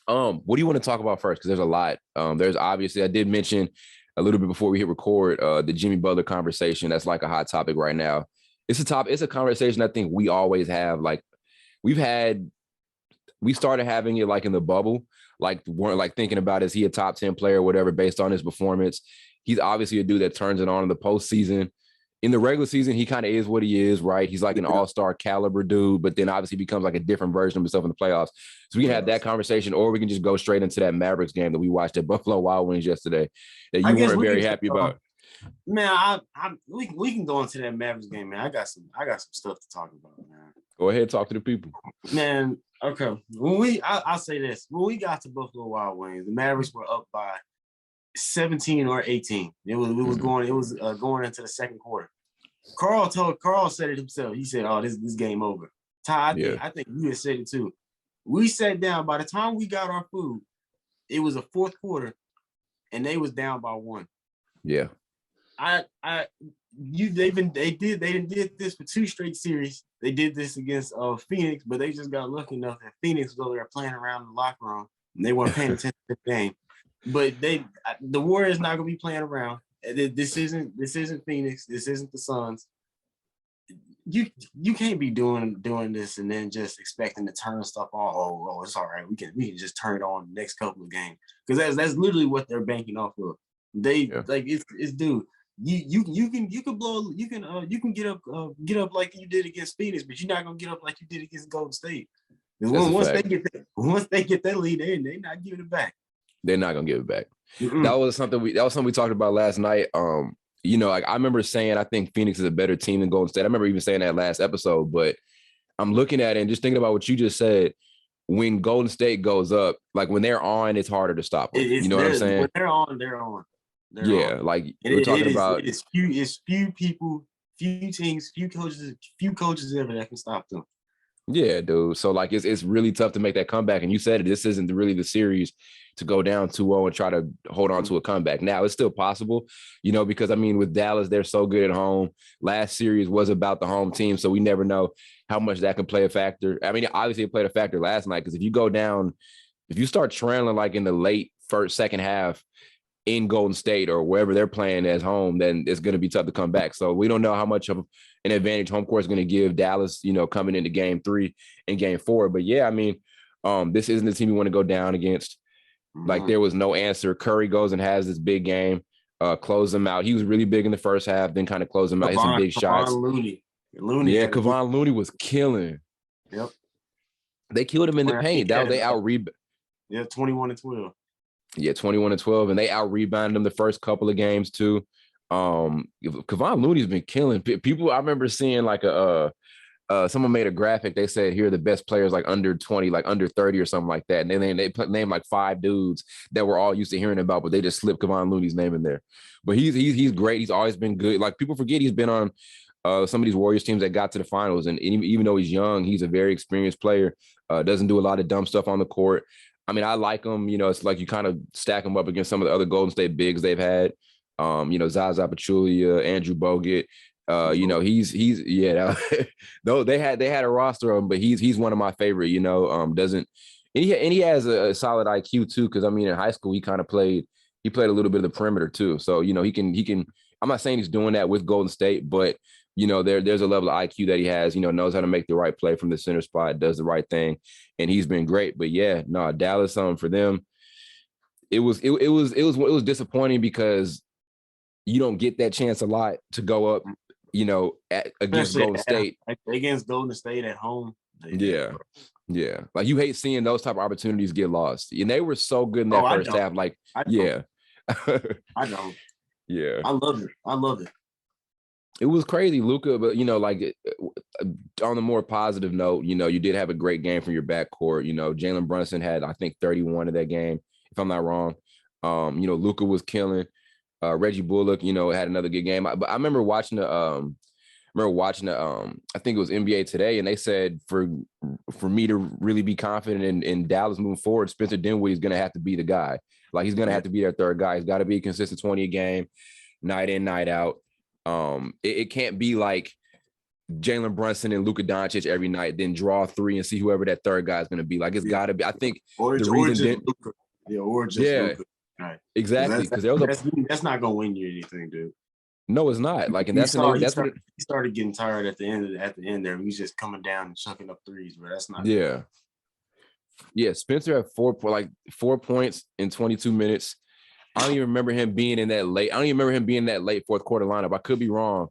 What do you want to talk about first? Because there's a lot. There's obviously I did mention a little bit before we hit record the Jimmy Butler conversation. That's like a hot topic right now. It's a conversation I think we always have. Like we've had, we started having it like in the bubble, like weren't like thinking about is he a top 10 player or whatever based on his performance. He's obviously a dude that turns it on in the postseason. In the regular season, he kind of is what he is, right? He's like an all-star caliber dude, but then obviously becomes like a different version of himself in the playoffs. So we can have that conversation, or we can just go straight into that Mavericks game that we watched at Buffalo Wild Wings yesterday that you weren't very happy about. Man, we can go into that Mavericks game, man. I got some stuff to talk about, man. Go ahead, talk to the people. Man, okay. I'll say this. When we got to Buffalo Wild Wings, the Mavericks were up by 17 or 18. It was going into the second quarter. Carl said it himself. He said, "Oh, this game over." Ty, I think you had said it too. We sat down. By the time we got our food, it was a fourth quarter, and they was down by 1. Yeah. They did this for 2 straight series. They did this against Phoenix, but they just got lucky enough that Phoenix was over there playing around in the locker room, and they weren't paying attention to the game. But the Warriors not gonna be playing around. This isn't Phoenix. This isn't the Suns. You can't be doing this and then just expecting to turn stuff on. Oh, it's all right. We can just turn it on the next couple of games, because that's literally what they're banking off of. Like it's dude. You can blow. You can get up like you did against Phoenix, but you're not gonna get up like you did against Golden State. Once they get that lead, they're not giving it back. They're not gonna give it back. That was something we talked about last night. Like I remember saying I think Phoenix is a better team than Golden State. I remember even saying that last episode, but I'm looking at it and just thinking about what you just said. When Golden State goes up, like when they're on, it's harder to stop them. You know what I'm saying? When they're on, they're on. Like we're talking about. It's few people, few teams, few coaches ever that can stop them. Yeah, dude. So like it's really tough to make that comeback. And you said it, this isn't really the series to go down 2-0 and try to hold on to a comeback. Now it's still possible, because I mean with Dallas, they're so good at home. Last series was about the home team, so we never know how much that can play a factor. I mean, obviously it played a factor last night, because if you start trailing like in the late second half in Golden State or wherever they're playing as home, then it's going to be tough to come back. So we don't know how much of an advantage home court is going to give Dallas, coming into game 3 and game 4. But yeah, I mean, this isn't the team you want to go down against. Like there was no answer. Curry goes and has this big game, close them out. He was really big in the first half, then kind of close them out, hit some big shots. Looney. Kevon Looney was killing. Yep. They killed him in the paint. They out-rebounded. Yeah, 21-12. Yeah, 21-12, and they out-rebounded him the first couple of games too. Kevon Looney's been killing people. I remember seeing like someone made a graphic. They said here are the best players like under 20, like under 30 or something like that. And then they named like 5 dudes that we're all used to hearing about, but they just slipped Kevon Looney's name in there. But he's great. He's always been good. Like people forget he's been on some of these Warriors teams that got to the finals. And even though he's young, he's a very experienced player. Doesn't do a lot of dumb stuff on the court. I mean, I like him. It's like you kind of stack him up against some of the other Golden State bigs they've had. Zaza Pachulia, Andrew Bogut. Though they had a roster of him, but he's one of my favorite. He has a solid IQ too, because I mean in high school he kind of played a little bit of the perimeter too. So he can. I'm not saying he's doing that with Golden State, but there's a level of IQ that he has. Knows how to make the right play from the center spot, does the right thing, and he's been great. But yeah, no, Dallas for them. It was disappointing because you don't get that chance a lot to go up, against Golden State. Against Golden State at home. Yeah. Like you hate seeing those type of opportunities get lost. And they were so good in that first half. Like, yeah. I know. Yeah. I love it. It was crazy, Luka, but like on the more positive note, you did have a great game from your backcourt. Jalen Brunson had, I think, 31 of that game, if I'm not wrong. Luka was killing. Reggie Bullock, had another good game. But I remember watching I think it was NBA Today, and they said for me to really be confident in Dallas moving forward, Spencer Dinwiddie is going to have to be the guy. Like he's going to have to be their third guy. He's got to be a consistent 20 a game, night in, night out. It can't be like Jalen Brunson and Luka Doncic every night, then draw three and see whoever that third guy is going to be. Like, it's got to be. I think or the or reason just then, Luka. Yeah, or just Luka. Right. exactly, because there was that's not gonna win you anything, dude. no, it's not. Like, and He that's what started getting tired at the end there. He's just coming down and chucking up threes, but that's not yeah. Yeah, Spencer had 4 points in 22 minutes. I don't even remember him being in that late. I don't even remember him being in that late fourth quarter lineup. I could be wrong.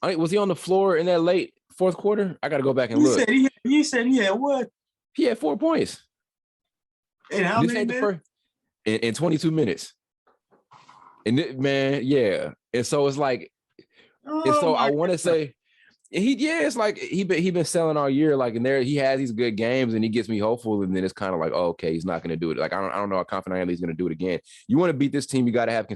Was he on the floor in that late fourth quarter? I got to go back and look. You said he had what? He had 4 points. And how many minutes? In 22 minutes. And man, yeah. And so it's like, and so I want to say, it's like he been selling all year, like, and there he has these good games, and he gets me hopeful, and then it's kind of like, oh, okay, he's not going to do it. Like, I don't know how confident I am he's going to do it again. You want to beat this team, you got to have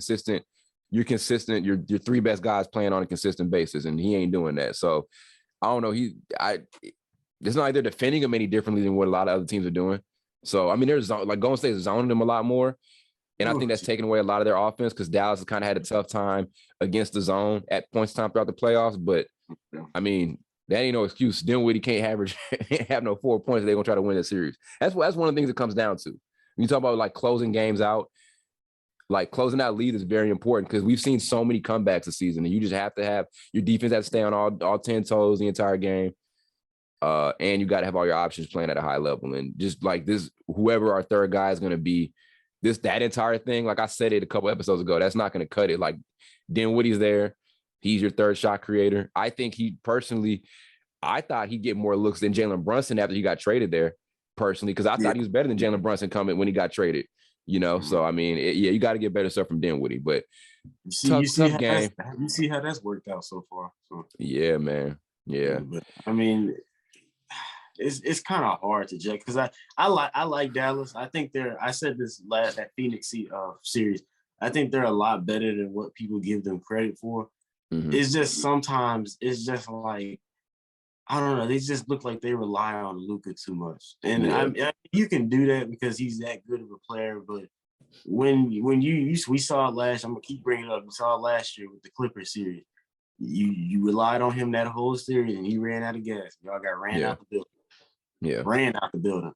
your three best guys playing on a consistent basis, and he ain't doing that. So I don't know. It's not like they're defending him any differently than what a lot of other teams are doing. So I mean, there's like Golden State is zoning them a lot more. And I think that's taken away a lot of their offense because Dallas has kind of had a tough time against the zone at points in time throughout the playoffs. But I mean, that ain't no excuse. Dinwiddie can't have no 4 points. They're gonna try to win the series. That's one of the things it comes down to. When you talk about like closing games out, like closing out leads is very important because we've seen so many comebacks this season, and you just have to have your defense have to stay on all 10 toes the entire game. And you got to have all your options playing at a high level. And just like this, whoever our third guy is going to be, that entire thing, like I said it a couple episodes ago, that's not going to cut it. Like Dinwiddie's there. He's your third shot creator. I think I thought he'd get more looks than Jalen Brunson after he got traded there, personally, because I thought he was better than Jalen Brunson coming when he got traded, So, I mean, you got to get better stuff from Dinwiddie. But tough game. You see how that's worked out so far. So. Yeah, man. Yeah. But, I mean, it's kind of hard to judge because I like Dallas. I think I said this that Phoenix series. I think they're a lot better than what people give them credit for. Mm-hmm. It's just sometimes it's just like I don't know. They just look like they rely on Luka too much, and you can do that because he's that good of a player. But when we saw it last, I'm gonna keep bringing it up. We saw it last year with the Clippers series. You relied on him that whole series, and he ran out of gas. Y'all got ran out the building. Yeah, ran out the building.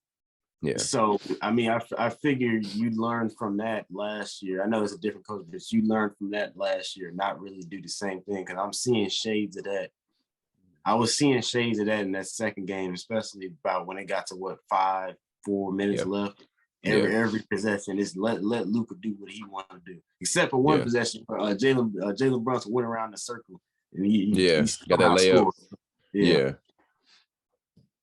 Yeah. So I mean, I figured you learned from that last year. I know it's a different coach, but you learned from that last year, not really do the same thing. Because I'm seeing shades of that. I was seeing shades of that in that second game, especially about when it got to 4 minutes left. Every possession is let Luka do what he wanted to do, except for one possession. Jalen Brunson went around the circle and he got that layup.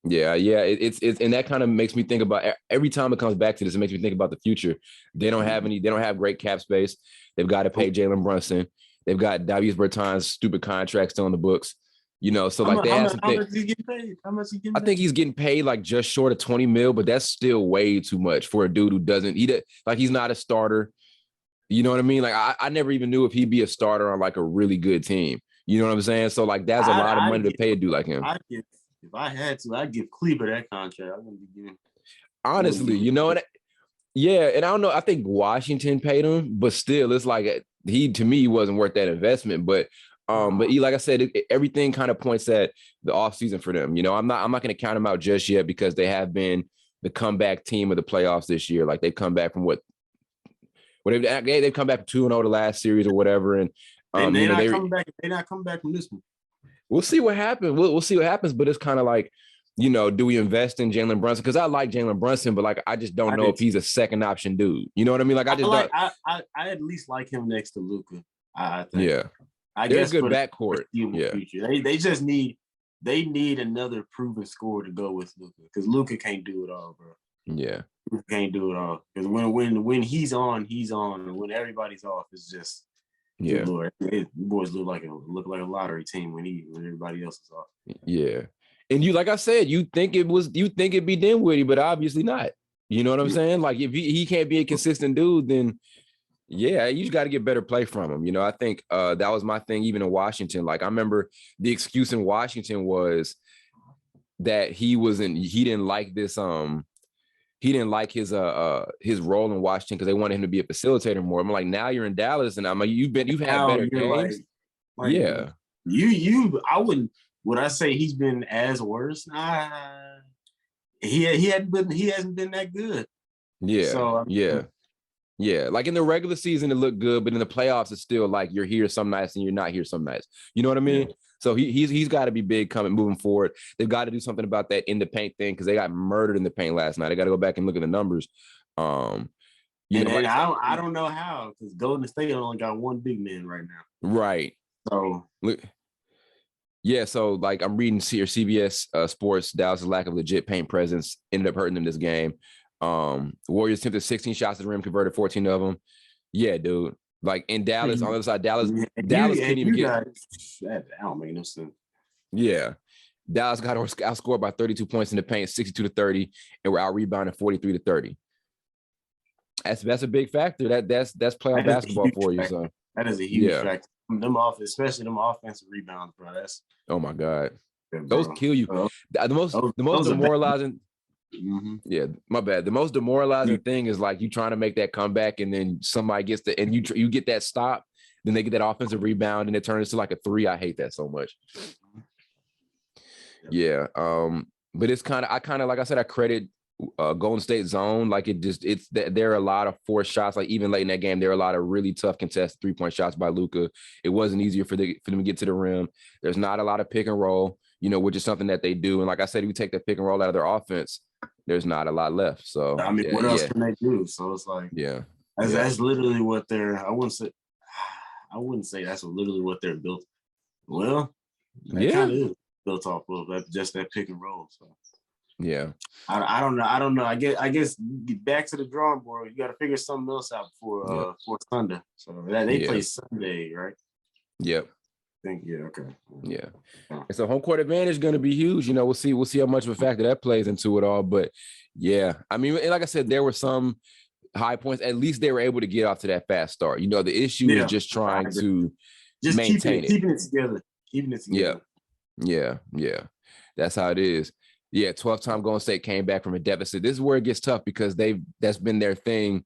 It's and that kind of makes me think about every time it comes back to this. It makes me think about the future. They don't have great cap space. They've got to pay Jalen Brunson. They've got Davis Bertans' stupid contract still on the books. So like they have some things. How much he getting paid? I think he's getting paid like just short of 20 mil, but that's still way too much for a dude who he's not a starter. You know what I mean? Like I never even knew if he'd be a starter on like a really good team. You know what I'm saying? So like that's a lot of money to pay a dude like him. If I had to, I'd give Kleber that contract. I'm gonna be giving. Honestly, you know what? Yeah, and I don't know. I think Washington paid him, but still, it's like he wasn't worth that investment. But like I said, everything kind of points at the offseason for them. I'm not going to count them out just yet because they have been the comeback team of the playoffs this year. Like they've come back from they've come back 2-0 the last series or whatever, and they're not coming back from this one. We'll see what happens. We'll see what happens, but it's kind of like, do we invest in Jalen Brunson? Because I like Jalen Brunson, but like I just don't know if he's a second option dude. You know what I mean? Like I at least like him next to Luka. I think. Yeah. They're a good backcourt. Yeah. They just need another proven scorer to go with Luka because Luka can't do it all, bro. Yeah. Luka can't do it all because when he's on, and when everybody's off, it's just. Yeah, Lord, boys look like a lottery team when everybody else is off. Yeah, and like I said, you think it'd be Dinwiddie, but obviously not. You know what I'm saying? Like if he can't be a consistent dude, then you just got to get better play from him. I think that was my thing even in Washington. Like I remember the excuse in Washington was that he didn't like this he didn't like his role in Washington because they wanted him to be a facilitator more. I'm like, now you're in Dallas, and I'm like, you've had better games. I wouldn't. would I say he's been as worse? He hasn't been that good. Yeah, So yeah. Like in the regular season, it looked good, but in the playoffs, it's still like you're here some nights and you're not here some nights. You know what I mean? Yeah. So he's got to be big moving forward. They've got to do something about that in the paint thing because they got murdered in the paint last night. They got to go back and look at the numbers. And I don't know how, because Golden State only got one big man right now. Right. So yeah, so like I'm reading here, CBS Sports, Dallas' lack of legit paint presence ended up hurting them this game. Warriors attempted 16 shots at the rim, converted 14 of them. Yeah, dude. Like in Dallas, on the other side, Dallas couldn't even get. That don't make no sense. Yeah. Dallas got outscored by 32 points in the paint, 62-30, and we're out rebounding 43-30. That's a big factor. That's playoff basketball for you. So that is a huge factor. Especially them offensive rebounds, bro. Oh my God. Yeah, those kill you. The most demoralizing. Yeah, my bad. The most demoralizing thing is like you trying to make that comeback and then somebody gets and you get that stop, then they get that offensive rebound and it turns into like a three. I hate that so much. Yeah. But it's kind of like I said, I credit Golden State zone. Like there are a lot of forced shots. Like even late in that game, there are a lot of really tough contested 3-point shots by Luka. It wasn't easier for them to get to the rim. There's not a lot of pick and roll, which is something that they do. And like I said, if you take the pick and roll out of their offense, there's not a lot left. So I mean, what else can they do? So it's like, that's literally what they're. I wouldn't say that's literally what they're built. Well, that kind of is built off of just that pick and roll. So yeah, I don't know. I guess get back to the drawing board. You got to figure something else out for Sunday. So they play Sunday, right? Yep. Okay. Yeah. And so home court advantage is going to be huge. We'll see how much of a factor that plays into it all. But yeah, I mean, like I said, there were some high points. At least they were able to get off to that fast start. The issue is just trying to maintain keeping it together. Keeping it together. Yeah. That's how it is. Yeah, 12th time Golden State came back from a deficit. This is where it gets tough because that's been their thing.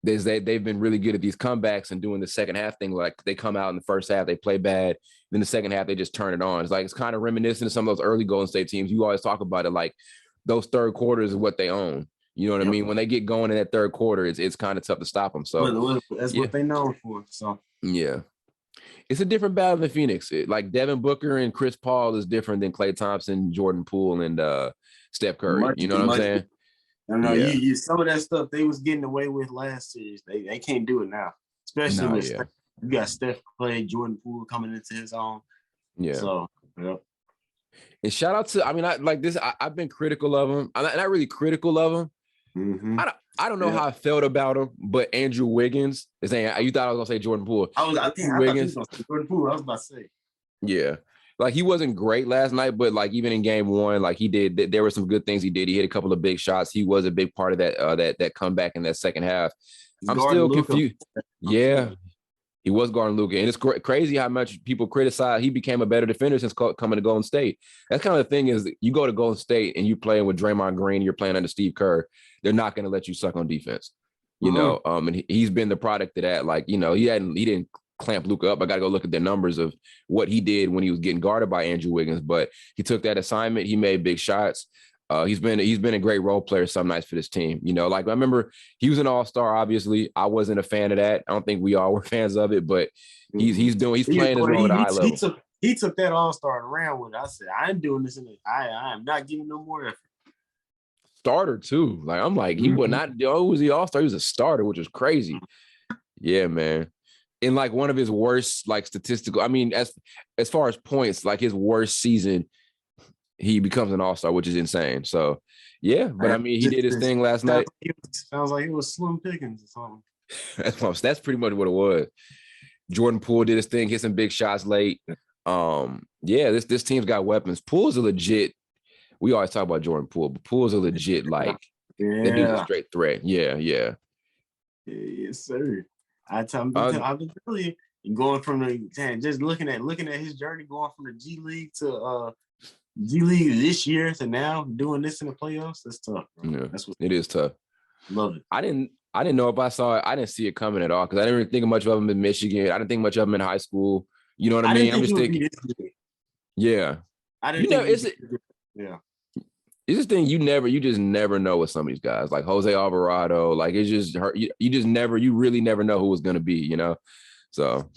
They've been really good at these comebacks and doing the second half thing. Like they come out in the first half, they play bad. Then the second half, they just turn it on. It's kind of reminiscent of some of those early Golden State teams. You always talk about it, like those third quarters is what they own. You know what I mean? When they get going in that third quarter, it's kind of tough to stop them. So that's what they know for. So yeah, it's a different battle than Phoenix. Like Devin Booker and Chris Paul is different than Klay Thompson, Jordan Poole, and Steph Curry. You know what I'm saying? I know you some of that stuff they was getting away with last series. They can't do it now, especially with Steph. You got Steph, Klay, Jordan Poole coming into his own. Yeah. So and shout out to I've been critical of him. I'm not really critical of him. Mm-hmm. I don't know how I felt about him, but Andrew Wiggins is saying you thought I was gonna say Jordan Poole. I think Wiggins. Jordan Poole. I was about to say. Yeah. Like he wasn't great last night, but like even in game one, like there were some good things he did. He hit a couple of big shots. He was a big part of that comeback in that second half. I'm still confused. Yeah, he was guarding Luka, and it's crazy how much people criticize. He became a better defender since coming to Golden State. That's kind of the thing is you go to Golden State and you playing with Draymond Green, you're playing under Steve Kerr. They're not going to let you suck on defense, and he's been the product of that. Like he didn't clamp Luka up. I got to go look at the numbers of what he did when he was getting guarded by Andrew Wiggins, but he took that assignment. He made big shots. He's been a great role player some nights for this team. Like I remember he was an all-star. Obviously, I wasn't a fan of that. I don't think we all were fans of it, but he's playing his role at a high level. He took that all-star and ran with it. I said, I ain't doing this I am not giving no more effort. Starter too. Like I'm like he was not. Was he all-star? He was a starter, which was crazy. Yeah, man. In like one of his worst like statistical, I mean, as far as points, like his worst season, he becomes an all-star, which is insane. So yeah, but I mean, he did his thing last night. Sounds like he was slim pickings or something. That's pretty much what it was. Jordan Poole did his thing, hit some big shots late. This team's got weapons. Poole's a legit. We always talk about Jordan Poole, but Poole's a legit that dude's a straight threat. Yeah. Yes, sir. I've been telling you, going from just looking at his journey, going from the G League to G League this year to now doing this in the playoffs. That's tough, bro. Yeah, it is tough. Love it. I didn't know if I saw it. I didn't see it coming at all because I didn't really think much of him in Michigan. I didn't think much of him in high school. You know what I mean? I'm just thinking. Yeah. I You didn't know, think it's yeah. it's this thing you just never know with some of these guys, like Jose Alvarado. Like it's just you just never, you really never know who it's gonna be, you know. So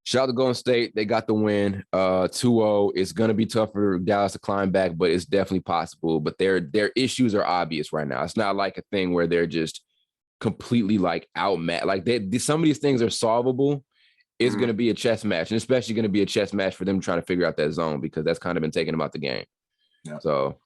shout out to Golden State. They got the win. 2-0. It's gonna be tough for Dallas to climb back, but it's definitely possible. But their issues are obvious right now. It's not like a thing where they're just completely like outmatched. Like some of these things are solvable. It's going to be a chess match, and especially going to be a chess match for them trying to figure out that zone, because that's kind of been taking them out the game. Yeah. So